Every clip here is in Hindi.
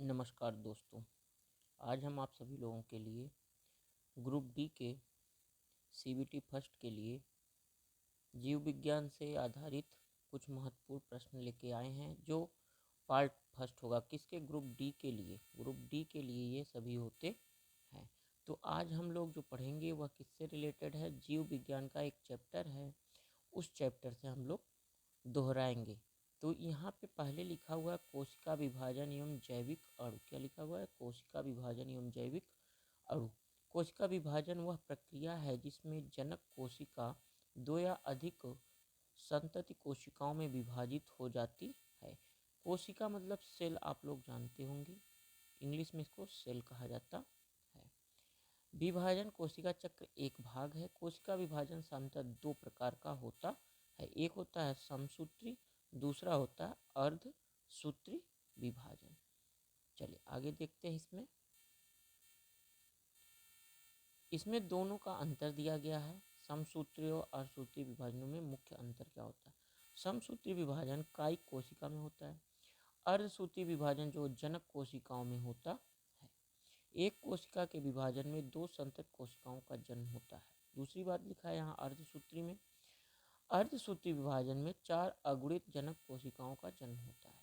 नमस्कार दोस्तों। आज हम आप सभी लोगों के लिए ग्रुप डी के सीबीटी फर्स्ट के लिए जीव विज्ञान से आधारित कुछ महत्वपूर्ण प्रश्न लेके आए हैं, जो पार्ट फर्स्ट होगा। किसके? ग्रुप डी के लिए। ग्रुप डी के लिए ये सभी होते हैं। तो आज हम लोग जो पढ़ेंगे वह किससे रिलेटेड है? जीव विज्ञान का एक चैप्टर है, उस चैप्टर से हम लोग दोहराएंगे। तो यहाँ पे पहले लिखा हुआ है कोशिका विभाजन एवं जैविक अणु। क्या लिखा हुआ है? कोशिका विभाजन एवं जैविक अणु। कोशिका विभाजन वह प्रक्रिया है जिसमें जनक कोशिका दो या अधिक संतति कोशिकाओं में विभाजित हो जाती है। कोशिका मतलब सेल, आप लोग जानते होंगे, इंग्लिश में इसको सेल कहा जाता है। विभाजन कोशिका चक्र एक भाग है। कोशिका विभाजन सामान्यतः दो प्रकार का होता है। एक होता है समसूत्री, दूसरा होता है अर्धसूत्री विभाजन। चलिए आगे देखते हैं। इसमें दोनों का अंतर दिया गया है। समसूत्री और अर्धसूत्री विभाजनों में मुख्य अंतर क्या होता है? समसूत्री विभाजन कायिक कोशिका में होता है। अर्धसूत्री विभाजन जो जनक कोशिकाओं में होता है। एक कोशिका के विभाजन में दो संतत कोशिकाओं का जन्म होता है। दूसरी बात लिखा है यहाँ अर्धसूत्री में, अर्धसूत्री विभाजन में चार अगुणित जनक कोशिकाओं का जन्म होता है।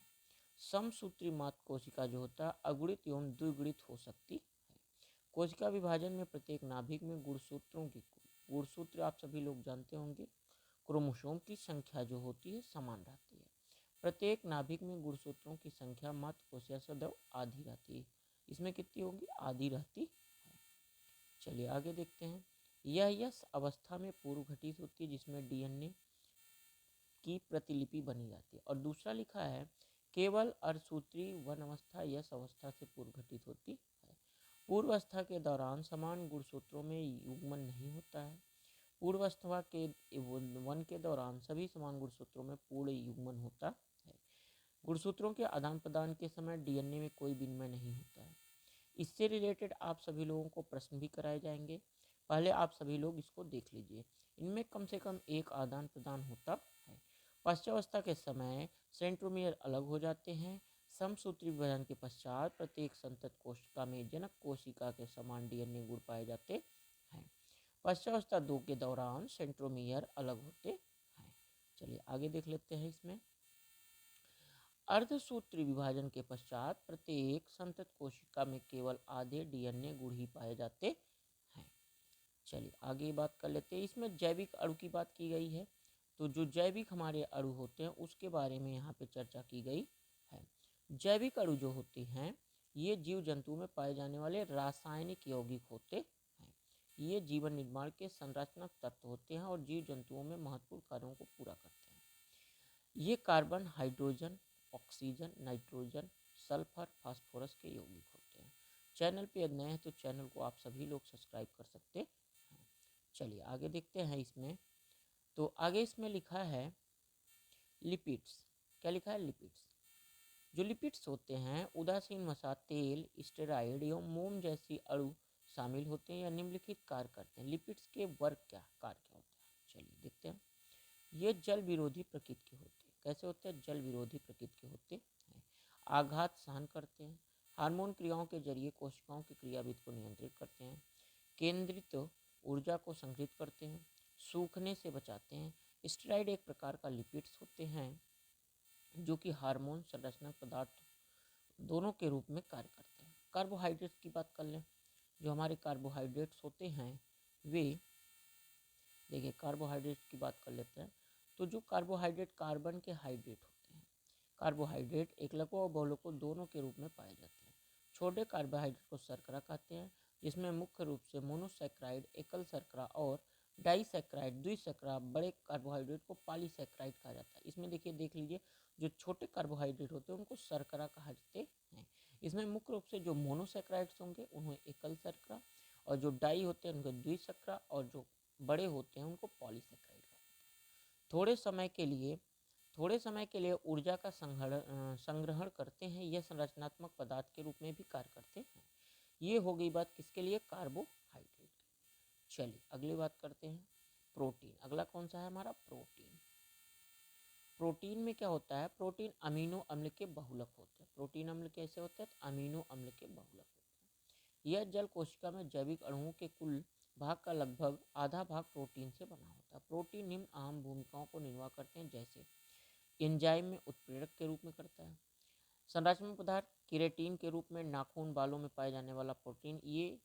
समसूत्री मात्र कोशिका जो होता है अगुणित एवं द्विगुणित हो सकती है। कोशिका विभाजन में प्रत्येक नाभिक में गुणसूत्र आप सभी लोग जानते होंगे, क्रोमोसोम की संख्या जो होती है समान रहती है। प्रत्येक नाभिक में गुणसूत्रों की संख्या मात्र कोशिका से आधी रहती है। इसमें कितनी होगी? आधी रहती है। चलिए आगे देखते हैं। यह यस अवस्था में पूर्व घटित होती है, जिसमें डीएनए की प्रतिलिपि बनी रहती है। और दूसरा लिखा है केवल अर्धसूत्री वन अवस्था यस अवस्था से पूर्व घटित होती है। पूर्व अवस्था के दौरान समान गुणसूत्रों में युग्मन नहीं होता है। पूर्व अवस्था के वन के दौरान सभी समान गुणसूत्रों में पूर्ण युग्मन होता है। गुणसूत्रों के आदान प्रदान के समय डीएनए में कोई विनिमय नहीं होता है। इससे रिलेटेड आप सभी लोगों को प्रश्न भी कराए जाएंगे। पहले आप सभी लोग इसको देख लीजिए। इनमें कम से कम एक आदान प्रदान होता है। पश्चावस्था के समय सेंट्रोमियर अलग हो जाते हैं। समसूत्री विभाजन के पश्चात प्रत्येक संतत कोशिका में जनक कोशिका के समान डीएनए गुण पाए जाते हैं। पश्चावस्था 2 के दौरान सेंट्रोमियर अलग होते हैं। चलिए आगे देख लेते हैं। इसमें अर्धसूत्री विभाजन के पश्चात प्रत्येक संतत कोशिका में केवल आधे डीएनए गुण ही पाए जाते हैं। चलिए आगे बात कर लेते हैं। इसमें जैविक अणु की बात की गई है। तो जो जैविक हमारे अणु होते हैं उसके बारे में यहाँ पे चर्चा की गई है। जैविक अणु जो होते हैं ये जीव जंतु में पाए जाने वाले रासायनिक यौगिक होते हैं। ये जीवन निर्माण के संरचनात्मक तत्व होते हैं और जीव जंतुओं में महत्वपूर्ण कार्यों को पूरा करते हैं। ये carbon, hydrogen, oxygen, nitrogen, sulphur, phosphorus के यौगिक होते हैं। चैनल पे नए हैं तो चैनल को आप सभी लोग सब्सक्राइब कर सकते हैं। चलिए आगे देखते हैं। इसमें तो आगे इसमें लिखा है लिपिड्स। क्या लिखा है? लिपिड्स। जो लिपिड्स होते हैं उदासीन वसा, तेल, स्टेरॉइड एवं मोम जैसी अणु शामिल होते हैं या निम्नलिखित कार्य करते हैं। लिपिड्स के वर्ग क्या कार्य क्या होता है? चलिए देखते हैं। ये जल विरोधी प्रकृति के होते हैं। कैसे होते हैं? जल विरोधी प्रकृति के होते हैं। आघात सहन करते हैं। हार्मोन क्रियाओं के जरिए कोशिकाओं की क्रियाविधि को नियंत्रित करते हैं। केंद्रित ऊर्जा को संग्रहित करते हैं। सूखने से बचाते हैं। स्टेरॉइड एक प्रकार का लिपिड्स होते हैं जो कि हार्मोन, संरचना पदार्थ दोनों के रूप में कार्य करते हैं। कार्बोहाइड्रेट्स की बात कर लें। जो हमारे कार्बोहाइड्रेट्स होते हैं वे, देखिए कार्बोहाइड्रेट की बात कर लेते हैं। तो जो कार्बोहाइड्रेट कार्बन के हाइड्रेट होते हैं। कार्बोहाइड्रेट एकलकों और बहुलकों दोनों के रूप में पाए जाते हैं। छोटे कार्बोहाइड्रेट को शर्करा कहते हैं, जिसमें मुख्य रूप से मोनोसैकराइड, एकल शर्करा और डाइसैकराइड, द्विशर्करा। बड़े कार्बोहाइड्रेट को पॉलीसैकराइड कहा जाता है। इसमें देखिए देख लीजिए, जो छोटे कार्बोहाइड्रेट होते हैं उनको शर्करा कहते हैं। इसमें मुख्य रूप से जो मोनोसैकराइड्स होंगे उन्हें एकल शर्करा, और जो डाई होते हैं उनको द्विशर्करा, और जो बड़े होते हैं उनको पॉलीसैकराइड कहते हैं। थोड़े समय के लिए ऊर्जा का संग्रहण करते हैं। यह संरचनात्मक पदार्थ के रूप में भी कार्य करते हैं। ये हो गई बात किसके लिए? कार्बोहाइड्रेट। चलिए अगली बात करते हैं प्रोटीन। अगला कौन सा है हमारा? प्रोटीन। प्रोटीन में क्या होता है, प्रोटीन अमीनो अम्ल के बहुलक होते हैं। प्रोटीन अम्ल कैसे होते हैं, अमीनो अम्ल के बहुलक होते हैं। यह जल कोशिका में जैविक अणुओं के कुल भाग का लगभग आधा भाग प्रोटीन से बना होता है। प्रोटीन निम्न अहम भूमिकाओं को निर्वाह करते हैं, जैसे एंजाइम में उत्प्रेरक के रूप में करता है, संरचनात्मक पदार्थ केराटिन के रूप में नाखून बालों में पाए जाने वाला प्रोटीन, ये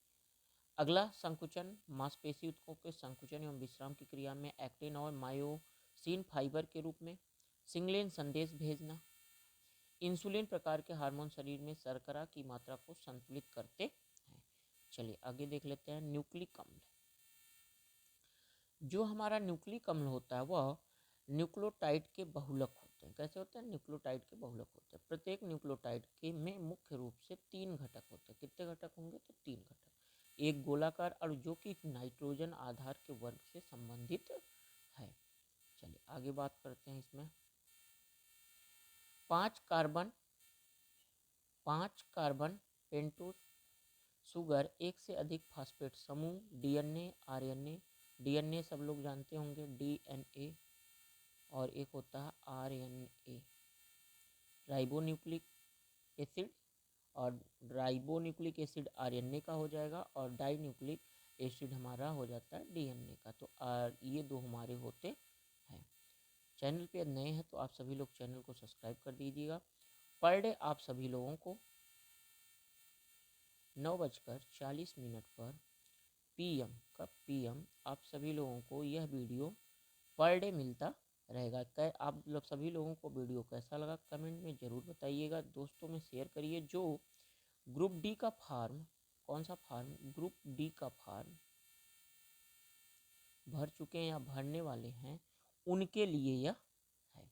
अगला संकुचन मांसपेशी ऊतकों के संकुचन एवं विश्राम की क्रिया में एक्टिन और मायोसिन फाइबर के रूप में, सिग्नलिंग संदेश भेजना, इंसुलिन प्रकार के हार्मोन शरीर में शर्करा की मात्रा को संतुलित करते हैं। चलिए आगे देख लेते हैं न्यूक्लिक अम्ल। जो हमारा न्यूक्लिक अम्ल होता है वह न्यूक्लियोटाइड के बहुलक होते हैं। कैसे होते हैं, न्यूक्लियोटाइड के बहुलक होते हैं। प्रत्येक न्यूक्लियोटाइड के में मुख्य रूप से 3 घटक होते हैं। कितने घटक होंगे, तो 3 घटक। एक गोलाकार अणु जो कि नाइट्रोजन आधार के वर्ग से संबंधित है। चलिए आगे बात करते हैं इसमें। 5 कार्बन पेंटोस शुगर, एक से अधिक फास्फेट समूह, डीएनए, आरएनए, डीएनए सब लोग जानते होंगे, डीएनए, और एक होता है आरएनए, राइबोन्यूक्लिक एसिड, और राइबोन्यूक्लिक एसिड आरएनए का हो जाएगा, और डाइन्यूक्लिक एसिड हमारा हो जाता है डीएनए का। तो ये दो हमारे होते हैं। चैनल पे नए हैं तो आप सभी लोग चैनल को सब्सक्राइब कर दीजिएगा। पर डे आप सभी लोगों को 9:40 पर पीएम आप सभी लोगों को यह वीडियो पर डे मिलता रहेगा। आप लोग सभी लोगों को वीडियो कैसा लगा कमेंट में ज़रूर बताइएगा। दोस्तों में शेयर करिए। जो ग्रुप डी का फॉर्म, कौन सा फॉर्म, ग्रुप डी का फॉर्म भर चुके हैं या भरने वाले हैं, उनके लिए यह है।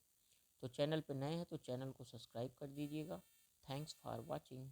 तो चैनल पर नए हैं तो चैनल को सब्सक्राइब कर दीजिएगा। Thanks for watching.